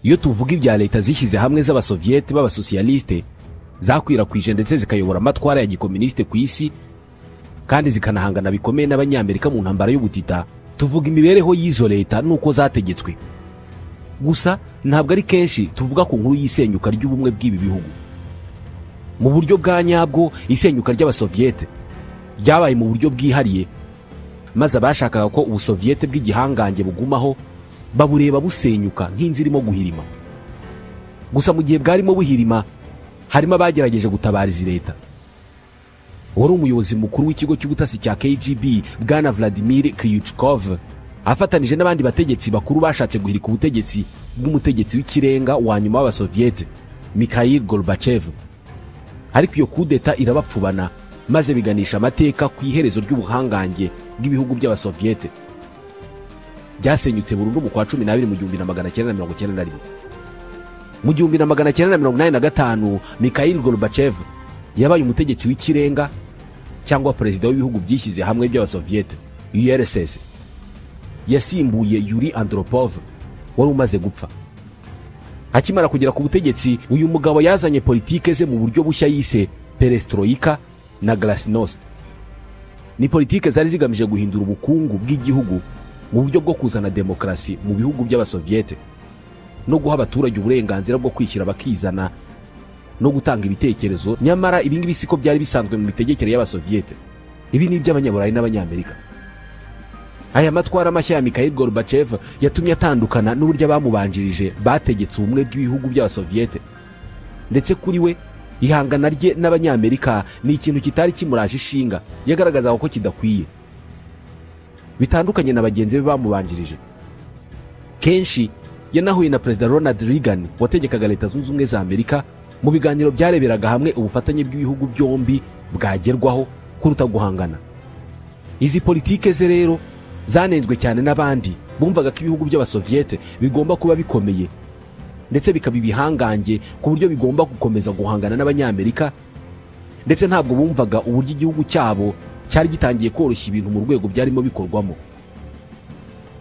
iyo tuvuga ibya leta zishyize hamwe z'abasoviyete b'abasosiyaliste zakwirakwije ndetse zikayobora amatwara ya gikomuniste ku isi kandi zikanahangana bikomeye n'abanyamerika mu ntambara y'ubutita, tuvuga imibereho y'izo leta nuko zategetswe. Gusa ntabwo ari kenshi tuvuga ku nkuru y'isenyuka ry'ubumwe bw'ibi bihugu. Mu buryo bwa nyabwo isenyuka ry'abasoviyete ryabaye mu buryo bwihariye, maze abashakaga ko ubusoviyete bw'igihangange bugumaho babureba busenyuka nk'inzu irimo guhirima. Gusa mu gihe bwarimo buhirima harimo abagerageje gutabara izi leta. Wari umuyobozi mukuru w'ikigo cy'ubutasi cya KGB bwana Vladimir Kryuchkov afatanije n'abandi bategetsi bakuru bashatse guhirika ubutegetsi bw'umutegetsi w'ikirenga wa nyuma w'abasoviyete Mikhail Gorbachev. Ariko iyo kudeta irabapfubana maze biganisha amateka ku iherezo ry'ubuhangange bw'ibihugu by'abasoviyete. Byasenyutse burundu mu kwa 12 mu 1991. Mu 1985 Mikhail Gorbachev yabaye umutegetsi w'ikirenga cyangwa perezida w'ibihugu byishyize hamwe by'abasoviyete URSS. Yasimbuye Yuri Andropov wari umaze gupfa. Akimara kugera ku butegetsi, uyu mugabo yazanye politike ze mu buryo bushya yise perestroika na glasnost. Ni politike zari zigamije guhindura ubukungu bw'igihugu mu buryo bwo kuzana demokrasi mu bihugu by'abasoviyete no guha abaturage uburenganzira bwo kwishyira bakizana no gutanga ibitekerezo. Nyamara ibingibi siko byari bisanzwe mu mitegekere y'abasoviyete. Ibi ni iby'abanyaburayi n'abanyamerika. Aya matwara mashya ya Mikhail Gorbachev yatumye atandukana n'uburyo abamubanjirije bategetse ubumwe bw'ibihugu by'abasoviyete. Ndetse kuri we ihangana rye n'abanyamerika ni ikintu kitari kimuraje ishinga, yagaragazaga ko kidakwiye. Bitandukanye na bagenzi be bamubanjirije. Kenshi yanahuye na Perezida Ronald Reagan wategekaga Leta Zunze Ubumwe za Amerika mu biganiro byareberaga hamwe ubufatanye bw'ibihugu byombi bwagerwaho kuruta guhangana. Izi politike ze rero zanenzwe cyane n'abandi bumvaga ko ibihugu by'abasoviyete bigomba kuba bikomeye ndetse bikaba ibihangange ku buryo bigomba gukomeza guhangana n'abanyamerika, ndetse ntabwo bumvaga uburyo igihugu cyabo cyari gitangiye koroshya ibintu mu rwego byarimo bikorwamo.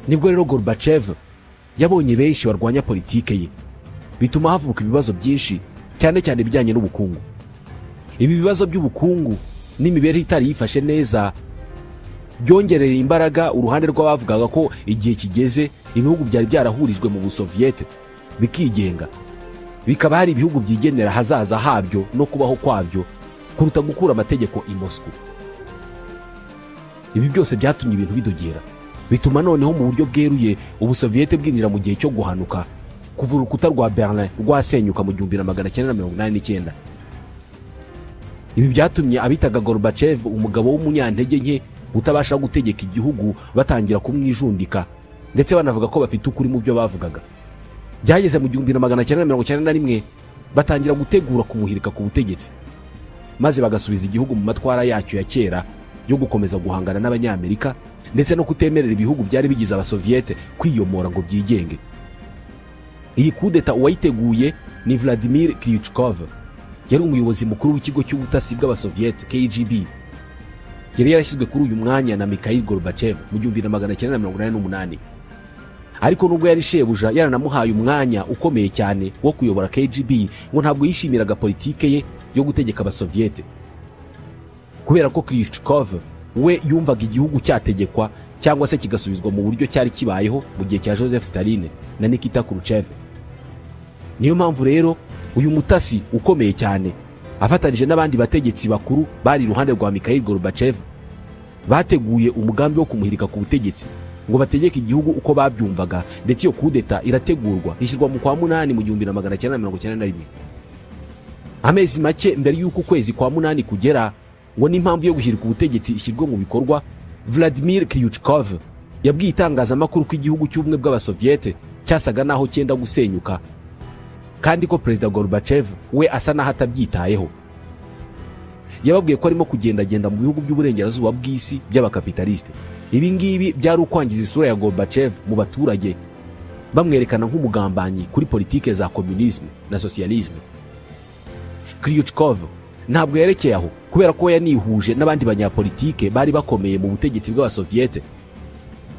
Nibwo rero Gorbachev yabonye benshi barwanya politike ye, bituma havuka ibibazo byinshi cyane cyane ibijyanye n'ubukungu. Ibi bibazo by'ubukungu n'imibereho itari yifashe neza byongerera imbaraga uruhande rw'abavugaga ko igihe kigeze ibihugu byari byarahurijwe mu busoviyete bikigenga, bikaba hari ibihugu byigenera hazaza habyo no kubaho kwabyo kuruta gukura amategeko i Moscow. Ibi byose byatumye ibintu bidogera, bituma noneho mu buryo bweruye ubusoviyete bwinjira mu gihe cyo guhanuka kuva urukuta rwa Berlin rwasenyuka mu 1989. Ibi byatumye abitaga Gorbachev umugabo w'umunyantege nke utabasha gutegeka igihugu batangira kumwijundika, ndetse banavuga ko bafite ukuri mu byo bavugaga. Byageze mu 1991 batangira gutegura kumuhirika ku butegetsi, maze bagasubiza igihugu mu matwara yacyo ya kera yo gukomeza guhangana n'abanyamerika ndetse no kutemerera ibihugu byari bigize abasoviyete kwiyomora ngo byigenge. Iyi kudeta uwayiteguye ni Vladimir Kryuchkov, yari umuyobozi mukuru w'ikigo cy'ubutasi bw'abasoviyete KGB. Yari yarashyizwe kuri uyu mwanya na Mikhail Gorbachev mu 1988. Ariko nubwo yari shebuja yaranamuhaye umwanya ukomeye cyane wo kuyobora KGB, ngo ntabwo yishimiraga politike ye yo gutegeka abasoviyete, kubera ko Kryuchkov we yumvaga igihugu cyategekwa cyangwa se kigasubizwa mu buryo cyari kibayeho mu gihe cya Joseph Stalin na Nikita Khrushchev. Niyo mpamvu rero uyu mutasi ukomeye cyane afatanije n'abandi bategetsi bakuru bari iruhande rwa Mikhail Gorbachev bateguye umugambi wo kumuhirika ku butegetsi ngo bategeke igihugu uko babyumvaga, ndetse iyo kudeta irategurwa ishyirwa mu kwa 8 mu 1991. Amezi make mbere y'uko ukwezi kwa 8 kugera ngo n'impamvu yo guhirika ubutegetsi ishyirwe mu bikorwa, Vladimir Kryuchkov yabwiye itangazamakuru ko igihugu cy'ubumwe bw'abasoviyete cyasaga naho cyenda gusenyuka, kandi ko Perezida Gorbachev we asa naho atabyitayeho. Yababwiye ko arimo kugendagenda mu bihugu by'uburengerazuba bw'isi by'abakapitaliste. Ibi ngibi byari ukwangiza isura ya Gorbachev mu baturage, bamwerekana nk'umugambanyi kuri politike za communisme na socialisme. Kryuchkov ntabwo yerekeye aho, kubera ko yanihuje n'abandi banyapolitike bari bakomeye mu butegetsi bw'abasoviyete,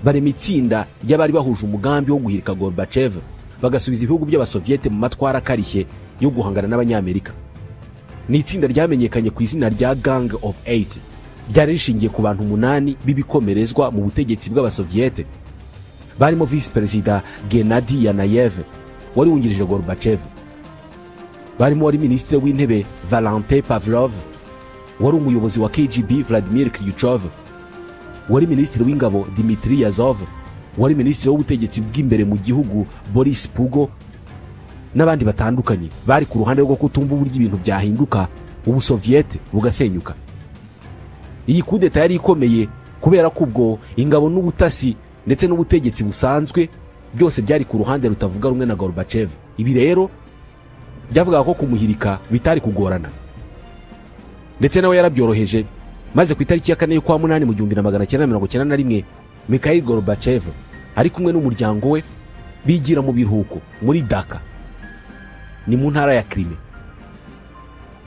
barema itsinda ry'abari bahuje umugambi wo guhirika Gorbachev bagasubiza ibihugu by'abasoviyete mu matwara akarishye yo guhangana n'abanyamerika. Ni itsinda ryamenyekanye ku izina rya Gang of Eight, ryari rishingiye ku bantu 8 b'ibikomerezwa mu butegetsi bw'abasoviyete, barimo visi perezida Gennady Yanayev wari wungirije Gorbachev, barimo wari minisitiri w'intebe Valentin Pavlov, wari umuyobozi wa KGB Vladimir Kryuchkov, wari minisitiri w'ingabo Dmitry Yazov, wari minisitiri w'ubutegetsi bw'imbere mu gihugu Boris Pugo, n'abandi batandukanye bari ku ruhande rwo kutumva uburyo ibintu byahinduka ubusoviyete bugasenyuka. Iyi kudeta yari ikomeye kubera ko ubwo ingabo n'ubutasi ndetse n'ubutegetsi busanzwe byose byari ku ruhande rutavuga rumwe na Gorbachev. Ibi rero byavugaga ko kumuhirika bitari kugorana, ndetse nawe yarabyoroheje, maze ku itariki ya 4 y'ukwa munani mu 1991 Mikhail Gorbachev ari kumwe n'umuryango we bigira mu biruhuko muri Dhaka, ni mu ntara ya Crimea.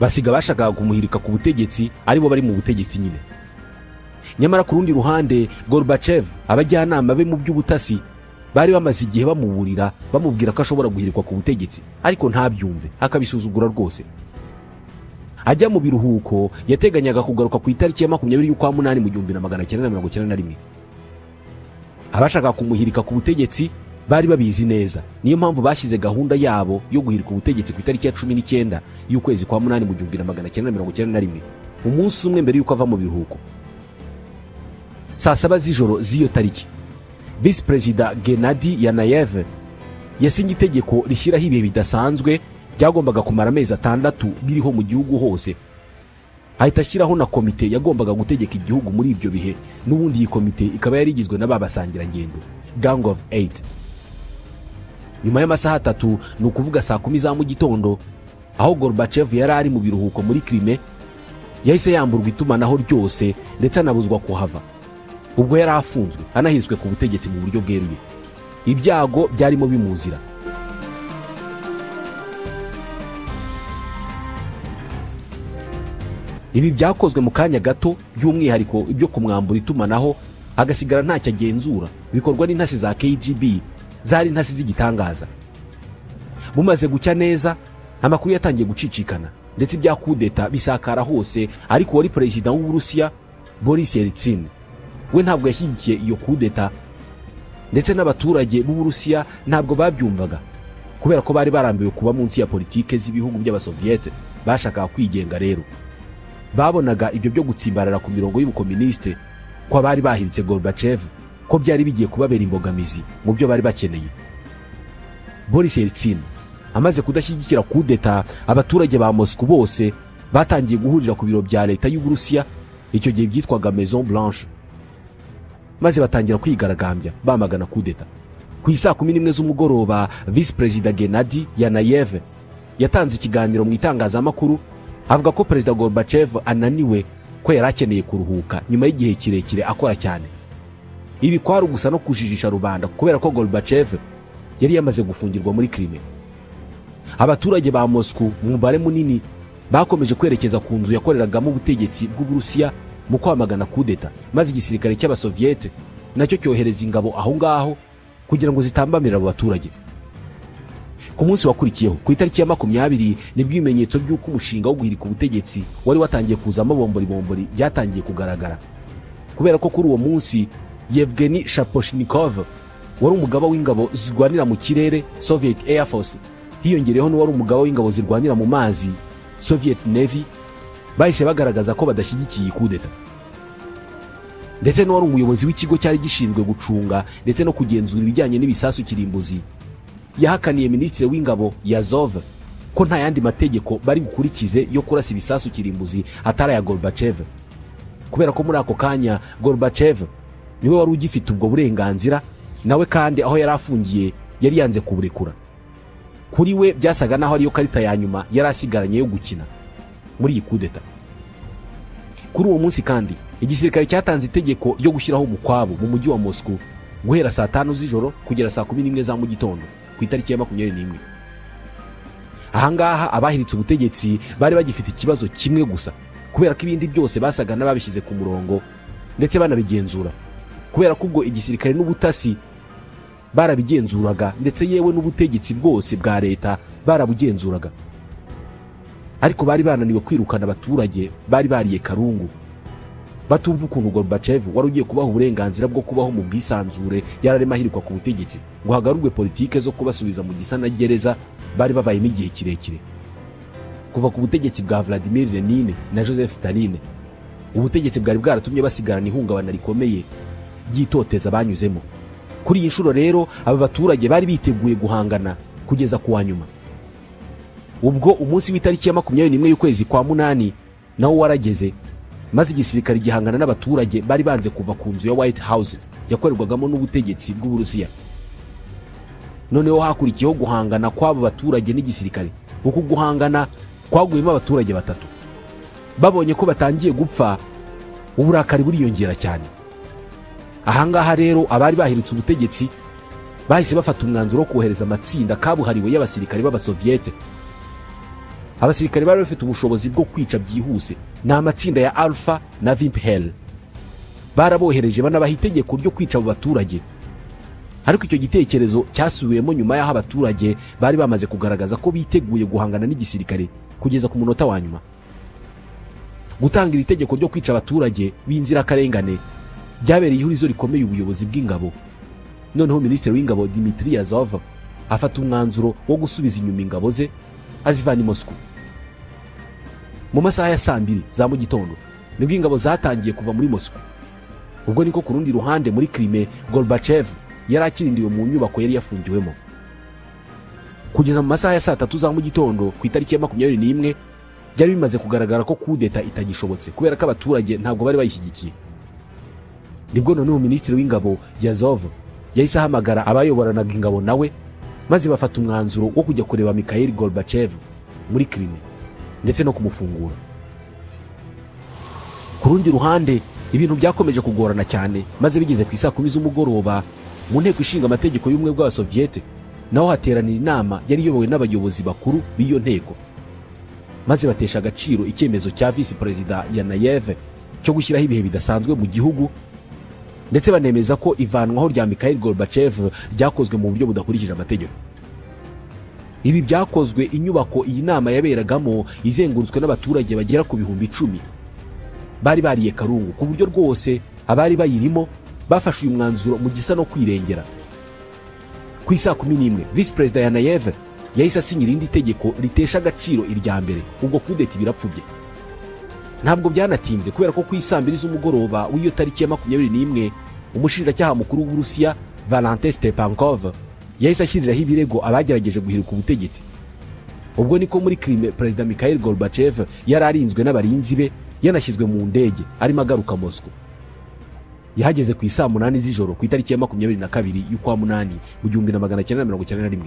Basiga bashakaga kumuhirika ku butegetsi aribo bari mu butegetsi nyine. Nyamara ku rundi ruhande Gorbachev abajyanama be mu by'ubutasi bari bamaze igihe bamuburira bamubwira ko ashobora guhirikwa ku butegetsi, ariko ntabyumve, akabisuzugura rwose. Ajya mu biruhuko yateganyaga kugaruka ku itariki ya 20 y'ukwa munani mu 1991. Abashaka kumuhirika ku butegetsi bari babizi neza, niyo mpamvu bashyize gahunda yabo yo guhirika ubutegetsi ku itariki ya 19 y'ukwezi kwa munani mu 1991, umunsi umwe mbere y'uko ava mu biruhuko. Saa 7 z'ijoro z'iyo tariki, visi perezida Gennady Yanayev yasinye itegeko rishyiraho ibihe bidasanzwe byagombaga kumara amezi 6 biriho mu gihugu hose. Ahita ashyiraho na komite yagombaga gutegeka igihugu muri ibyo bihe, n'ubundi iyi komite ikaba yari igizwe n'ababasangirangendo Gang of Eight. Nyuma y'amasaha 3, ni ukuvuga saa 10 za mu gitondo, aho Gorbachev yari ari mu biruhuko muri Crimea, yahise yamburwa itumanaho ryose ndetse anabuzwa kuhava. Ubwo yari afunzwe anahiswe ku butegetsi mu buryo bweruye. Ibyago byarimo bimuzira. Ibi byakozwe mu kanya gato, by'umwihariko ibyo kumwambura itumanaho agasigara ntacyo agenzura, bikorwa n'intasi za KGB, zari intasi z'igitangaza. Bumaze gucya neza, amakuru yatangiye gucicikana ndetse ibya kudeta bisakara hose, ariko wari perezida w'Uburusiya Boris Yeltsin we ntabwo yashyigikiye iyo kudeta, ndetse n'abaturage b'Uburusiya ntabwo babyumvaga, kubera ko bari barambiwe kuba munsi ya politike z'ibihugu by'abasoviyete bashakaga kwigenga. Rero babonaga ibyo byo gutsimbarara ku mirongo y'ubukomuniste ko bari bahiritse Gorbachev ko byari bigiye kubabera imbogamizi mu byo bari bakeneye. Boris Yeltsin amaze kudashyigikira kudeta, abaturage ba Moscow bose batangiye guhurira ku biro bya leta y'Uburusiya, icyo gihe byitwaga Maison Blanche, maze batangira kwigaragambya bamagana kudeta. Ku isaa 11 z'umugoroba, visi perezida Gennady Yanayev yatanze ikiganiro mu itangazamakuru avuga ko perezida Gorbachev ananiwe, ko yari akeneye kuruhuka nyuma y'igihe kirekire akora cyane. Ibi kwari gusa no kujijisha rubanda, kubera ko Gorbachev yari yamaze gufungirwa muri Crimea. Abaturage ba Moscow mu mubare munini bakomeje kwerekeza ku nzu yakoreragamo ubutegetsi bw'Uburusiya mu kwamagana kudeta, maze igisirikare cy'abasoviyete nacyo cyohereza ingabo aho ngaho kugira ngo zitambamira abo baturage. Ku munsi wakurikiyeho, ku itariki ya 20, nibwo ibimenyetso by'uko umushinga wo guhirika ubutegetsi wari watangiye kuzamo bombori byatangiye kugaragara, kubera ko kuri uwo munsi Yevgeny Shaposhnikov wari umugaba w'ingabo zirwanira mu kirere Soviet Air Force, hiyongereyeho n'uwari umugaba w'ingabo zirwanira mu mazi Soviet Navy, bahise bagaragaza ko badashyigikiye kudeta. Ndetse n'uwari umuyobozi w'ikigo cyari gishinzwe gucunga ndetse no kugenzura ibijyanye n'ibisasu kirimbuzi yahakaniye minisitiri w'ingabo Yazov ko nta yandi mategeko bari gukurikize yo kurasa ibisasu kirimbuzi atari ya Gorbachev, kubera ko muri ako kanya Gorbachev niwe wari ugifite ubwo burenganzira, nawe kandi aho yari afungiye yari yanze kuburekura. Kuri we byasaga naho ariyo karita ya nyuma yari asigaranye yo gukina muri iyi kudeta. Kuri uwo munsi kandi igisirikare cyatanze itegeko ryo gushyiraho umukwabo mu mujyi wa Moscow guhera saa 5 z'ijoro kugera saa 11 za mu gitondo ku itariki ya 21. Ahangaha abahiritse ubutegetsi bari bagifite ikibazo kimwe gusa, kubera ko ibindi byose basaga n'ababishyize ku murongo ndetse banabigenzura, kubera ko ubwo igisirikare n'ubutasi barabigenzuraga, ndetse yewe n'ubutegetsi bwose bwa leta barabugenzuraga. Ariko bari bananiwe kwirukana abaturage bari bariye karungu, batumva ukuntu Gorbachev wari ugiye kubaha uburenganzira bwo kubaho mu bwisanzure yararema ahirikwa ku butegetsi ngo hagarurwe politike zo kubasubiza mu gisa na gereza bari babayemo igihe kirekire. Kuva ku butegetsi bwa Vladimir Lenin na Joseph Stalin, ubutegetsi bwari bwaratumye basigarana ihungabana rikomeye ryitoteza banyuzemo. Kuri iyi nshuro rero aba baturage bari biteguye guhangana kugeza ku wa nyuma. Ubwo umunsi w'itariki ya 21 y'ukwezi kwa munani nawo warageze, maze igisirikare gihangana n'abaturage bari banze kuva ku nzu ya White House yakorerwagamo n'ubutegetsi bw'Uburusiya. Noneho hakurikiyeho guhangana kw'abo baturage n'igisirikare. Uku guhangana kwaguyemo abaturage batatu. Babonye ko batangiye gupfa, uburakari buriyongera cyane. Ahangaha rero abari bahiritse ubutegetsi bahise bafata umwanzuro wo kohereza amatsinda kabuhariwe y'abasirikare b'Abasoviete. Abasirikare bari bafite ubushobozi bwo kwica byihuse, ni amatsinda ya Alpha na Vimpel. Barabohereje banabaha itegeko ryo kwica abo baturage. Ariko icyo gitekerezo cyasubiremo nyuma y'aho abaturage bari bamaze kugaragaza ko biteguye guhangana n'igisirikare kugeza ku munota wa nyuma. Gutangira itegeko ryo kwica abaturage b'inzirakarengane byabereye ihurizo rikomeye ubuyobozi bw'ingabo. Noneho Minisitiri w'Ingabo Dmitry Yazov afata umwanzuro wo gusubiza inyuma ingabo ze azivana i Moscow. Mu masaha ya 2:00 za mu gitondo nibwo ingabo zatangiye kuva muri Moscow. Ubwo niko ku rundi ruhande muri Crimea Gorbachev yari akirindiwe mu nyubako yari yafungiwemo. Kugeza mu masaha ya 3:00 za mu gitondo ku itariki ya 21 byari bimaze kugaragara ko kudeta itagishobotse kubera ko abaturage ntabwo bari bayishyigikiye. Nibwo noneho Minisitiri w'Ingabo Yazov yahise ahamagara abayoboranaga ingabo nawe, maze bafata umwanzuro wo kujya kureba Mikhail Gorbachev muri Crimea ndetse no kumufungura. Ku rundi ruhande ibintu byakomeje kugorana cyane, maze bigeze ku 10:00 z'umugoroba mu nteko ishinga amategeko y'ubumwe bw'Abasoviete naho hateranira inama yari iyobowe n'abayobozi bakuru b'iyo nteko, maze batesha agaciro icyemezo cya Vice Perezida Yanayev cyo gushyiraho ibihe bidasanzwe mu gihugu, ndetse banemeza ko ivanwaho rya Mikhail Gorbachev ryakozwe mu buryo budakurikije amategeko. Ibi byakozwe inyubako iyi nama yaberagamo izengurutswe n'abaturage bagera ku 10,000 bari bariye karungu, ku buryo rwose abari bayirimo bafashe uyu mwanzuro mu gisa no kwirengera. Ku 11:00 Vice Perezida Yanayev yahise asinyira irindi tegeko ritesha agaciro irya mbere, ubwo kudeta birapfubye. Ntabwo byanatinze kubera ko ku 2:00 z'umugoroba w'iyo tariki ya 21 umushinjacyaha mukuru w'Uburusiya Valentin Stepankov yahise ashyiriraho ibirego abagerageje guhirika ubutegetsi. Ubwo niko muri Crimea Perezida Mikhail Gorbachev yari arinzwe n'abarinzi be, yanashyizwe mu ndege arimo agaruka Moscow. Yahageze ku 8:00 z'ijoro ku itariki ya 22 y'ukwa munani mu 1991.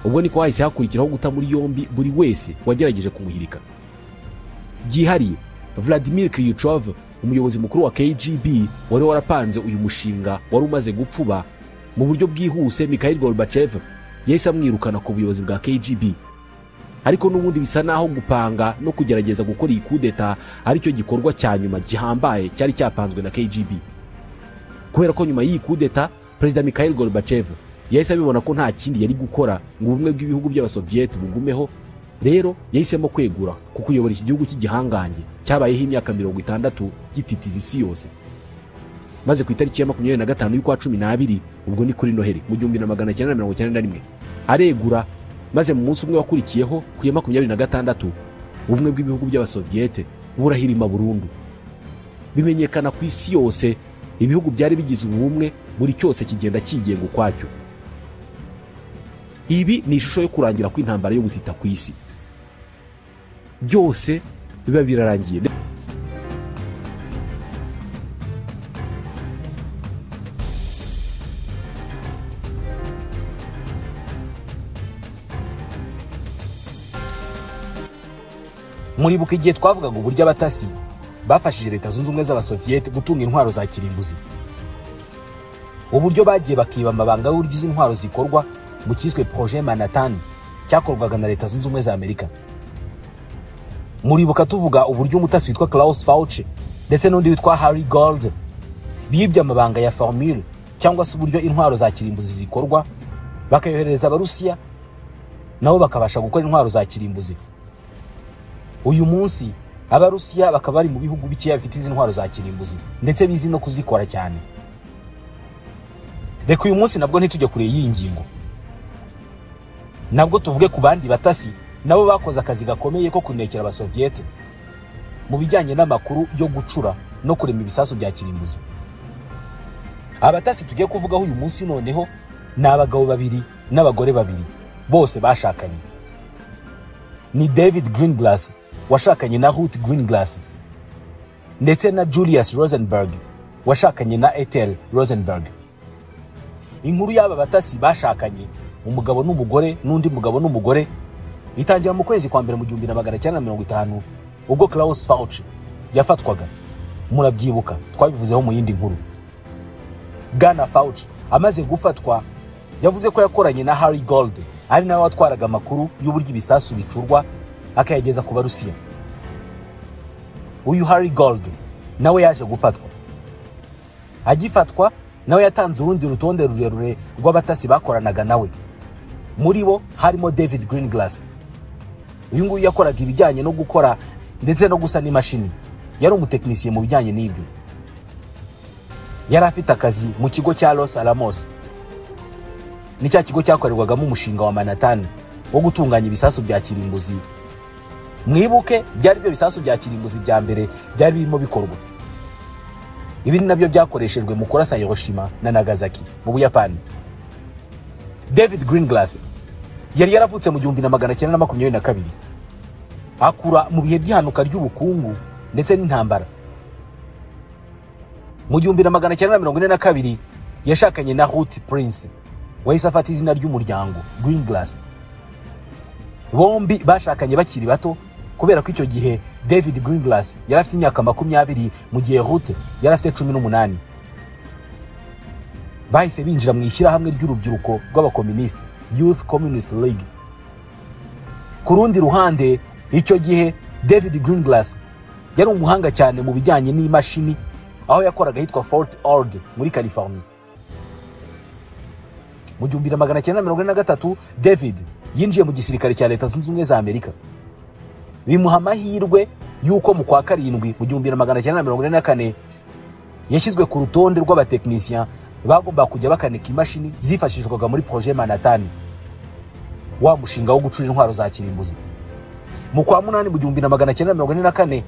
Ubwo niko hahise hakurikiraho guta muri yombi buri wese wagerageje kumuhirika. Byihariye Vladimir Kryuchkov, umuyobozi mukuru wa KGB wari warapanze uyu mushinga wari umaze gupfuba mu buryo bwihuse, Mikhail Gorbachev yahise amwirukana ku buyobozi bwa KGB. Ariko n'ubundi bisa naho gupanga no kugerageza gukora iyi kudeta ari cyo gikorwa cya nyuma gihambaye cyari cyapanzwe na KGB. Kubera ko nyuma y'iyi kudeta Perezida Mikhail Gorbachev yahise abibona ko nta kindi yari gukora ngo ubumwe bw'ibihugu by'Abasoviete bugumeho, rero yahisemo kwegura ku kuyobora iki gihugu cy'igihangange cyabayeho imyaka 60 gititiza isi yose. Maze ku itariki ya 25 y'ukwa 12 ubwo ni kuri Noheli mu 1991 aregura, maze mu munsi umwe wakurikiyeho ku ya 26 ubumwe bw'ibihugu by'Abasoviete burahirima burundu. Bimenyekana ku isi yose, ibihugu byari bigize ubumwe buri cyose kigenda kigenga ukwacyo. Ibi ni ishusho yo kurangira kw'intambara yo gutita ku isi. Byose biba birarangiye. Muribuka igihe twavugaga uburyo abatasi bafashije Leta Zunze Ubumwe z'Abasoviete gutunga intwaro za kirimbuzi. Uburyo bagiye bakiba amabanga y'uburyo izi ntwaro zikorwa mu cyiswe Projet Manhattan cyakorwaga na Leta Zunze Ubumwe za Amerika. Muribuka tuvuga uburyo umutasi witwa Klaus Fauci ndetse n'undi witwa Harry Gold bibye amabanga ya formule cyangwa se uburyo intwaro za kirimbuzi zikorwa, bakayohereza abarusiya nabo bakabasha gukora intwaro za kirimbuzi. Uyu munsi abarusiya bakaba bari mu bihugu bikeya bifite izi ntwaro za kirimbuzi ndetse bizi no kuzikora cyane. Reka uyu munsi nabwo ntitujye kure y'iyi ngingo, nabwo tuvuge ku bandi batasi nabo bakoze akazi gakomeye ko kunekera abasoviete mu bijyanye n'amakuru yo gucura no kurema ibisasu bya kirimbuzi. Abatasi tugiye kuvugaho uyu munsi noneho ni abagabo babiri n'abagore babiri, bose bashakanye. Ni David Greenglass washakanye na Ruth Greenglass, ndetse na Julius Rosenberg washakanye na Ethel Rosenberg. Inkuru y'aba batasi bashakanye, umugabo n'umugore n'undi mugabo n'umugore, itangira mu kwezi kwa mbere mu 1950 ubwo Klaus Fauci yafatwaga. Murabyibuka twabivuzeho mu yindi nkuru. Bwana Fauci amaze gufatwa yavuze ko yakoranye na Harry Gold, ari nawe watwaraga amakuru y'uburyo ibisasu bicurwa akayageza ku Barusiya. Uyu Harry Gold nawe yaje gufatwa. Agifatwa nawe yatanze urundi rutonde rurerure rw'abatasi bakoranaga nawe. Muri bo harimo David Greenglass. Uyu nguyu yakoraga ibijyanye no gukora ndetse no gusana imashini. Yari umutekinisiye mu bijyanye n'ibyo. Yari afite akazi mu kigo cya Los Alamos. Ni cya kigo cyakorerwagamo umushinga wa Manhattan wo gutunganya ibisasu bya kirimbuzi. Mwibuke byari byo bisasu bya kirimbuzi bya mbere byari birimo bikorwa. Ibi nabyo byakoreshejwe mu kurasa Hiroshima na Nagasaki mu Buyapani. David Greenglass yari yaravutse mu 1922. Akura mu bihe by'ihanuka ry'ubukungu ndetse n'intambara. Mu 1942 yashakanye na Ruth Prince, wahise afata izina ry'umuryango Greenglass. Bombi bashakanye bakiri bato kubera ko icyo gihe David Greenglass yari afite imyaka 20 mu gihe Ruth yari afite 18. Bahise binjira mu ishyirahamwe ry'urubyiruko rw'abakomunisiti, Youth Communist League. Ku rundi ruhande, icyo gihe David Greenglass yari umuhanga cyane mu bijyanye n'imashini, aho yakoraga hitwa Fort Ord muri California. Mu 1943 David yinjiye mu gisirikare cya Leta Zunze Ubumwe za Amerika. Bimuha amahirwe yuko mu kwa karindwi mu 1944 yashyizwe ku rutonde rw'abatekinisiya bagomba kujya bakanika imashini zifashishwaga muri projet Manhattan, wa mushinga wo gucura intwaro za kirimbuzi. Mu kwa munani mu 1944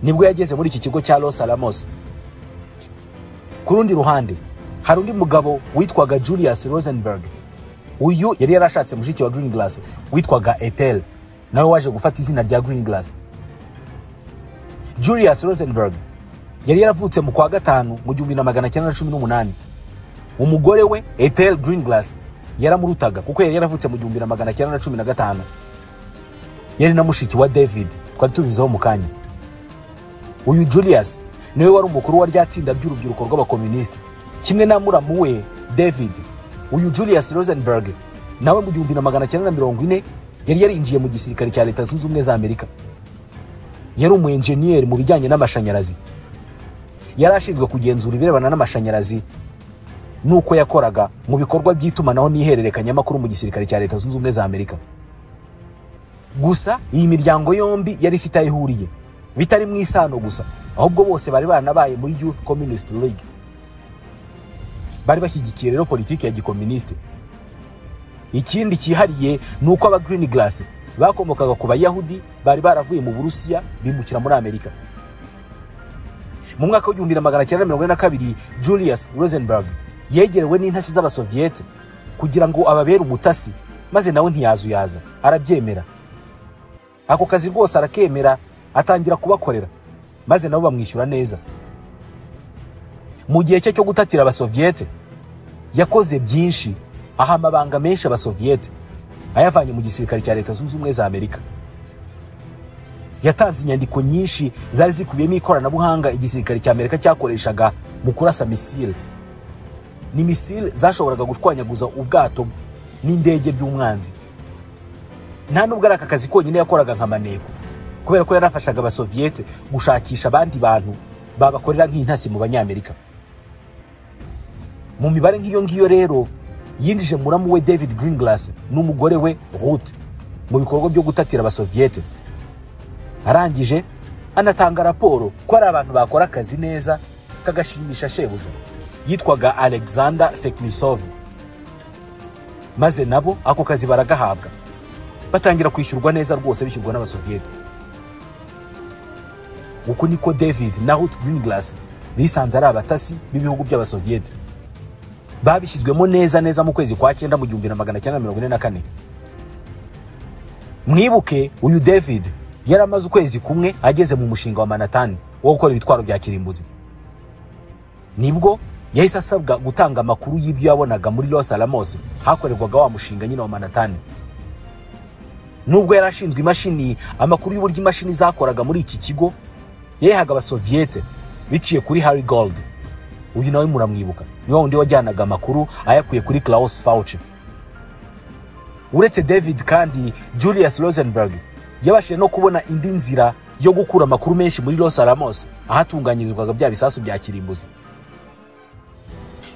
nibwo yageze muri iki kigo cya Los Alamos. Ku rundi ruhande hari undi mugabo witwaga Julius Rosenberg. Uyu yari yarashatse mushiki wa Greenglass witwaga Ethel, nawe waje gufata izina rya Greenglass. Julius Rosenberg yari yaravutse mu kwa gatanu mu 1918. Umugore we Ethel Greenglass yaramurutaga kuko yari yaravutse mu 1915. Yari na mushiki wa David twari tubizeho mu kanya. Uyu Julius niwe wari umukuru wa ryatsinda ry'urubyiruko rw'abakomunisiti kimwe na muramu we David. Uyu Julius Rosenberg nawe mu 1940 yari yarinjiye mu gisirikare cya Leta Zunze Ubumwe za Amerika. Yari umu-engineer mu bijyanye n'amashanyarazi. Yari ashinzwe kugenzura ibirebana n'amashanyarazi nuko yakoraga mu bikorwa by'itumanaho n'ihererekanya makuru mu gisirikare cya Leta Zunze Ubumwe za Amerika. Gusa iyi miryango yombi yari ifite aho ihuriye, bitari mu isano gusa, ahubwo bose bari baranabaye muri Youth Communist League. Bari bashyigikiye rero politiki ya gikomuniste. Ikindi cyihariye nuko aba Greenglass bakomokaga ku Bayahudi bari baravuye mu Burusiya bimukira muri Amerika. Mu mwaka wa 1942 Julius Rosenberg yegerewe n'intasi z'abasoviete kugira ngo ababere umutasi, maze nawe ntiyazuyaza, arabyemera. Ako kazi rwose arakemera, atangira kubakorera, maze nabo bamwishyura neza. Mu gihe cye cyo gutatira abasoviete yakoze byinshi, aha amabanga menshi abasoviete ayavanye mu gisirikare cya Leta Zunze Ubumwe za Amerika. Yatanze inyandiko nyinshi zari zikubiyemo ikoranabuhanga igisirikare cya Amerika cyakoreshaga mu kurasa misile. Ni misile zashoboraga gushwanyaguza ubwato n'indege by'umwanzi. Nta nubwo ari aka kazi konyine yakoraga nka maneko, kubera ko yarafashaga abasoviete gushakisha abandi bantu babakorera nk'intasi mu Banyamerika. mu mibare nk'iyo ngiyo rero yinjije muramu we David Greenglass n'umugore we Ruth mu bikorwa byo gutatira abasoviyete. Arangije anatanga raporo ko ari abantu bakora akazi neza kagashimisha shebuja yitwaga Alexander Feknisov, maze nabo ako kazi baragahabwa batangira kwishyurwa neza rwose, bishyurwa n'abasoviyete. uko niko David na Ruth Greenglass bisanze ari abatasi b'ibihugu by'abasoviyete. Babishyizwemo neza mu kwezi kwa 9 mu 1944. Mwibuke uyu David yaramaze ukwezi kumwe ageze mu mushinga wa Manhattan wo gukora ibitwaro bya kirimbuzi. Nibwo yahise asabwa gutanga amakuru y'ibyo yabonaga muri Los Alamos hakorerwaga wa mushinga nyine wa Manhattan. Nubwo yarashinzwe imashini, amakuru y'uburyo imashini zakoraga muri iki kigo yahaga abasoviyete biciye kuri Harry Gold. Uyu nawe muramwibuka, niwe wundi wajyanaga amakuru ayakuye kuri Klaus Fauci. Uretse David kandi Julius Rosenberg yabashije no kubona indi nzira yo gukura amakuru menshi muri Los Alamos ahatunganyirizwaga bya bisasu bya kirimbuzi.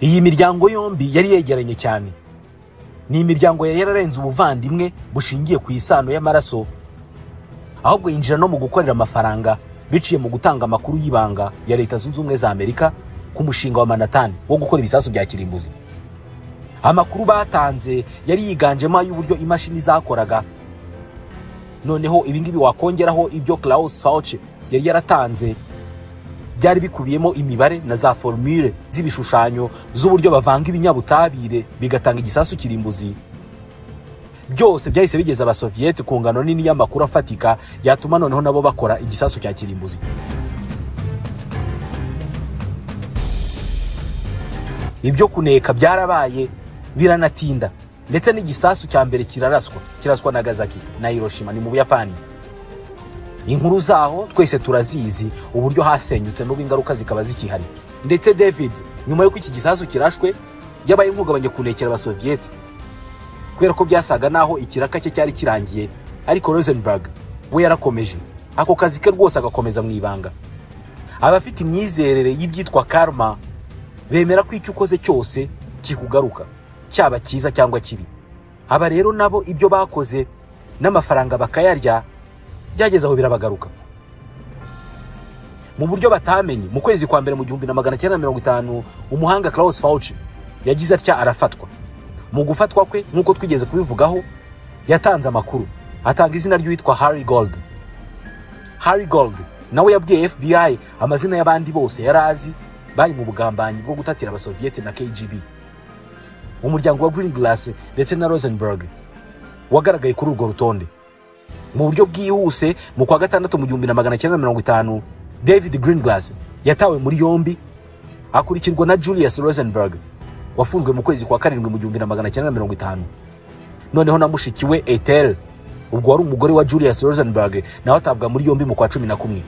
Iyi miryango yombi yari yegeranye cyane. Ni imiryango yararenze ubuvandimwe bushingiye ku isano y'amaraso, ahubwo yinjira no mu gukorera amafaranga biciye mu gutanga amakuru y'ibanga ya Leta Zunze Ubumwe za Amerika ku mushinga wa Manhattan wo gukora ibisasu bya kirimbuzi. Amakuru batanze yari yiganjemo y'uburyo imashini zakoraga. Noneho ibingibi wakongeraho ibyo Klaus Fauci yari yaratanze, byari bikubiyemo imibare na za formule z'ibishushanyo z'uburyo bavanga ibinyabutabire bigatanga igisasu kirimbuzi. Byose byahise bigeza abasoviyete ku ngano nini y'amakuru afatika yatuma noneho nabo bakora igisasu cya kirimbuzi. Ibyo kuneka byarabaye biranatinda, ndetse n'igisasu cya mbere kiraswa Nagasaki na Hiroshima ni mu Buyapani. Inkuru zaho twese turazizi, uburyo hasenyutse n'ubu ingaruka zikaba zikihari. Ndetse David nyuma yo iki gisasu kirashwe yabaye nkugabanye kunekera abasoviyete, kubera ko byasaga naho ikiraka cye cyari kirangiye. Ariko Rosenberg we yarakomeje ako kazi ke rwose agakomeza mu ibanga. Abafite imyizerere y'ibyitwa karma bemera ko icyo ukoze cyose kikugaruka, cyaba cyiza cyangwa kibi. Aba rero nabo ibyo bakoze n'amafaranga bakayarya byageze aho birabagaruka. Mu buryo batamenye, mu kwezi kwa mbere mu 1950 umuhanga Klaus Fauci yagize atya arafatwa. Mu gufatwa kwe nkuko twigeze kubivugaho, yatanze amakuru, atanga izina ry'uwitwa Harry Gold. Harry Gold nawe yabwiye FBI amazina y'abandi bose yarazi bari mu bugambanyi bwo gutatira abasoviyete na KGB. Umuryango wa Greenglass ndetse na Rosenberg wagaragaye kuri urwo rutonde. Mu buryo bwihuse mu kwa 6 mu 1950 David Greenglass yatawe muri yombi akurikirwa na Julius Rosenberg wafunzwe mu kwezi kwa 7 mu 1950. Noneho na mushiki we Ethel, ubwo wari umugore wa Julius Rosenberg, nawe atabwa muri yombi mu kwa 11.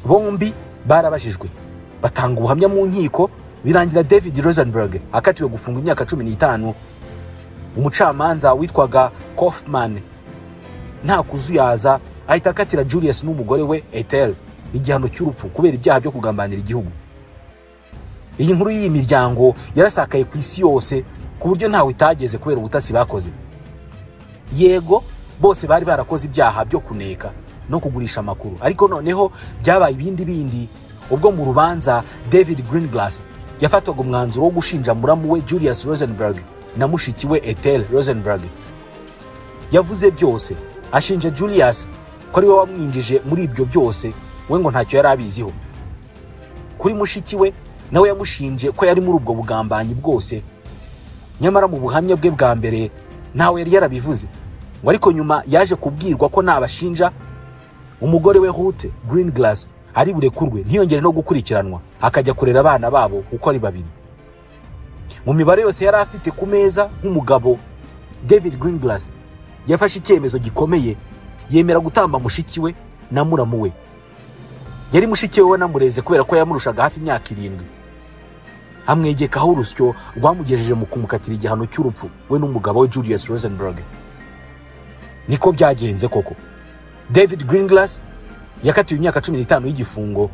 Bombi barabajijwe batanga ubuhamya mu nkiko, birangira David Rosenberg akatiwe gufunga imyaka 15. Umucamanza witwaga Kaufman nta kuzuyaza ahita akatira Julius n'umugore we Ethel igihano cy'urupfu kubera ibyaha byo kugambanira igihugu. Iyi nkuru y'iyi miryango yarasakaye ku isi yose ku buryo ntawe itageze kubera ubutasi bakoze. Yego bose bari barakoze ibyaha byo kuneka no kugurisha amakuru, ariko noneho byabaye ibindi ubwo mu rubanza David Greenglass yafatwaga umwanzuro wo gushinja muramu we Julius Rosenberg na mushiki we Ethel Rosenberg. Yavuze byose, ashinja Julius ko ari we wamwinjije muri ibyo byose, we ngo ntacyo yari abiziho. Kuri mushiki we nawe yamushinje ko yari muri ubwo bugambanyi bwose, nyamara mu buhamya bwe bwa mbere ntawe yari yarabivuze. Ngo ariko nyuma yaje kubwirwa ko nabashinja umugore we Ruth Greenglass ari burekurwe ntiyongere no gukurikiranwa, akajya kurera abana babo uko ari babiri. Mu mibare yose yari afite ku meza nk'umugabo, David Greenglass yafashe icyemezo gikomeye, yemera gutamba mushiki we na muramu we. Yari mushiki we namureze kubera ko yamurushaga hafi imyaka 7. Amwegekaho urusyo rwamugejeje mu kumukatira igihano cy'urupfu we n'umugabo we Julius Rosenberg. Niko byagenze koko. David Greenglass yakatiwe imyaka 15 y'igifungo,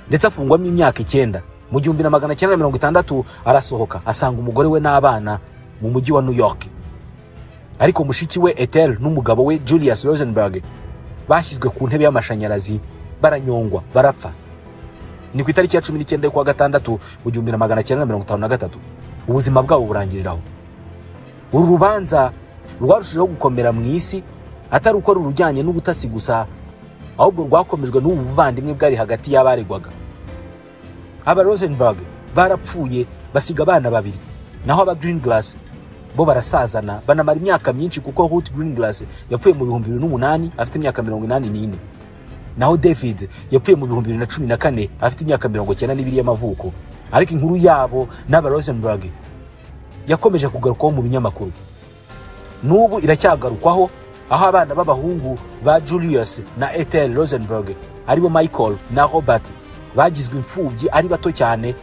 ndetse afungwamo imyaka 9 Mu 1960 arasohoka asanga umugore we n'abana mu mujyi wa New York, ariko mushiki we Ethel n'umugabo we Julius Rosenberg bashyizwe ku ntebe y'amashanyarazi baranyongwa barapfa. Ni ku itariki ya 19 kwa gatandatu mu 1953 ubuzima bwabo burangiriraho. Uru rubanza rwarushijeho gukomera mu isi, atari uko rurujyanye n'ubutasi gusa, ahubwo rwakomejwe n'ubu buvandimwe bwari hagati y'abaregwaga. Aba Rosenberg barapfuye basiga abana babiri, naho aba Greenglass bo barasazana banamara imyaka myinshi, kuko Ruth Greenglass yapfuye mu 2008 afite imyaka 84, naho David yapfuye mu 2014 afite imyaka 92 y'amavuko. Ariko inkuru yabo n'aba Rosenberg yakomeje kugarukwaho mu binyamakuru, n'ubu iracyagarukwaho, aho abana b'abahungu ba Julius na Ethel Rosenberg aribo Michael na Robert bagizwe imfubyi ari bato cyane.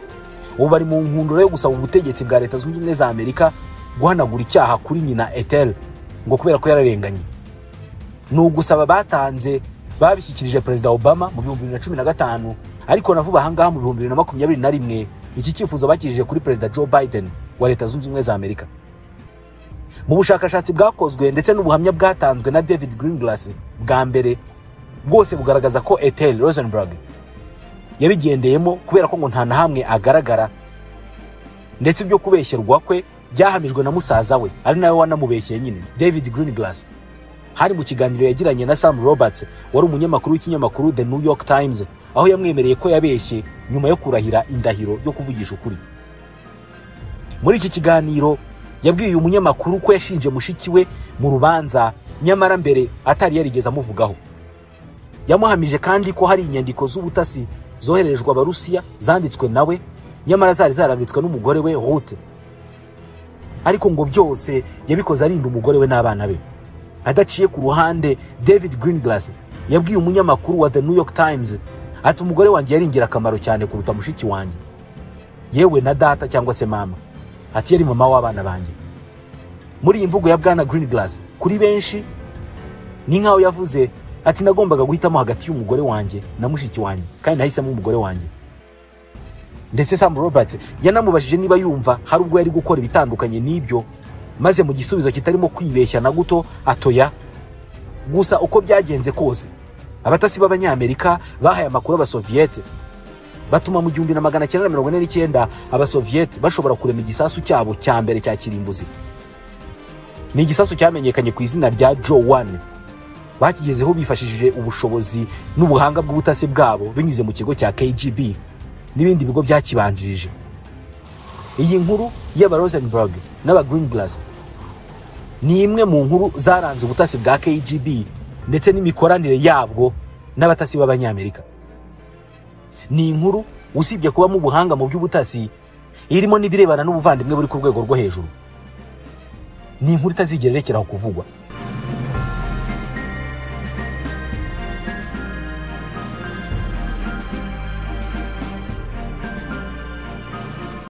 Ubu bari mu nkundura yo gusaba ubutegetsi bwa Leta Zunze Ubumwe za Amerika guhanagura icyaha kuri nyina Ethel, ngo kubera ko yararenganye. Ni ugusaba batanze babishyikirije Perezida Obama mu 2015, ariko na vuba ahangaha mu 2021 iki cyifuzo bakijije kuri Perezida Joe Biden wa Leta Zunze Ubumwe za Amerika. Mu bushakashatsi bwakozwe ndetse n'ubuhamya bwatanzwe na David Greenglass bwa mbere, bwose bugaragaza ko Ethel Rosenberg yabigendeyemo kubera ko ngo nta na hamwe agaragara, ndetse ibyo kubeshyerwa kwe byahamijwe na musaza we ari nawe wanamubeshyeye nyine, David Greenglass. Hari mu kiganiro yagiranye na Sam Roberts wari umunyamakuru w'ikinyamakuru The New York Times, aho yamwemereye ko yabeshye nyuma yo kurahira indahiro yo kuvugisha ukuri. Muri iki kiganiro yabwiye uyu munyamakuru ko yashinje mushiki we mu rubanza, nyamara mbere atari yarigeze amuvugaho. Yamuhamije kandi ko hari inyandiko z'ubutasi zoherejwe Abarusiya zanditswe nawe, nyamara zari zaranditswe n'umugore we Ruth. Ariko ngo byose yabikoze arinda umugore we n'abana be. Adaciye ku ruhande, David Greenglass yabwiye umunyamakuru wa The New York Times ati umugore wanjye yari ingirakamaro cyane kuruta mushiki wanjye, yewe na data cyangwa se mama, ati yari mama w'abana banjye. Muri iyi mvugo ya Bwana Greenglass, kuri benshi ni nkaho yavuze ati nagombaga guhitamo hagati y'umugore wanjye na mushiki wanjye, kandi nahisemo umugore wanjye. Ndetse Sam Roberts yanamubajije niba yumva hari ubwo yari gukora ibitandukanye n'ibyo, maze mu gisubizo kitarimo kwibeshya na guto atoya. Gusa uko byagenze kose, abatasi b'Abanyamerika bahaye amakuru Abasoviete, batuma mu 1949 Abasoviete bashobora kurema igisasu cyabo cya mbere cya kirimbuzi. Ni igisasu cyamenyekanye ku izina rya Joe 1, bakigezeho bifashishije ubushobozi n'ubuhanga bw'ubutasi bwabo binyuze mu kigo cya KGB n'ibindi bigo byakibanjirije. Iyi nkuru y'aba Rosenberg n'aba Greenglass ni imwe mu nkuru zaranze ubutasi bwa KGB ndetse n'imikoranire yabwo n'abatasi b'Abanyamerika. Ni inkuru usibye kuba mu buhanga mu by'ubutasi, irimo n'ibirebana n'ubuvandimwe buri ku rwego rwo hejuru. Ni inkuru itazigererekeraho kuvugwa.